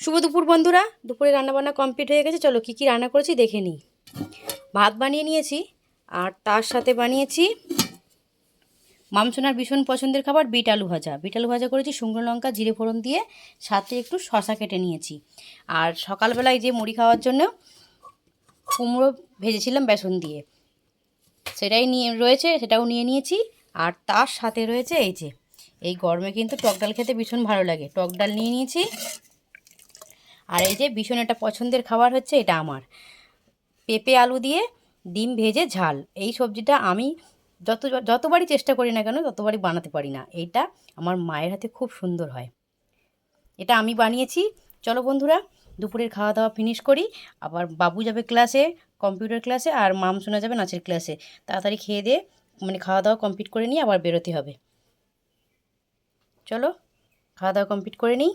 শুভ দুপুর বন্ধুরা। দুপুরে রান্নাবান্না কমপ্লিট হয়ে গেছে। চলো কী কী রান্না করেছি দেখে নিই। ভাত বানিয়ে নিয়েছি, আর তার সাথে বানিয়েছি মামসোনার ভীষণ পছন্দের খাবার বিট আলু ভাজা। বিট আলু ভাজা করেছি শুকনো লঙ্কা জিরে ফোড়ন দিয়ে, সাথে একটু শশা কেটে নিয়েছি। আর সকালবেলায় যে মুড়ি খাওয়ার জন্য কুমড়ো ভেজেছিলাম বেসন দিয়ে, সেটাই নিয়ে রয়েছে, সেটাও নিয়ে নিয়েছি। আর তার সাথে রয়েছে এই গরমে কিন্তু টক ডাল খেতে ভীষণ ভালো লাগে, টক ডাল নিয়ে নিয়েছি। আর এই যে ভীষণ একটা পছন্দের খাবার হচ্ছে এটা আমার, পেঁপে আলু দিয়ে ডিম ভেজে ঝাল। এই সবজিটা আমি যতবারই চেষ্টা করি না কেন ততবারই বানাতে পারি না। এইটা আমার মায়ের হাতে খুব সুন্দর হয়। এটা আমি বানিয়েছি। চলো বন্ধুরা, দুপুরের খাওয়া দাওয়া ফিনিশ করি। আবার বাবু যাবে ক্লাসে, কম্পিউটার ক্লাসে, আর মাম শোনা যাবে নাচের ক্লাসে। তাড়াতাড়ি খেয়ে দিয়ে খাওয়া দাওয়া কমপ্লিট করে নিয়ে আবার বেরোতে হবে। চলো খাওয়া দাওয়া কমপ্লিট করে নিই।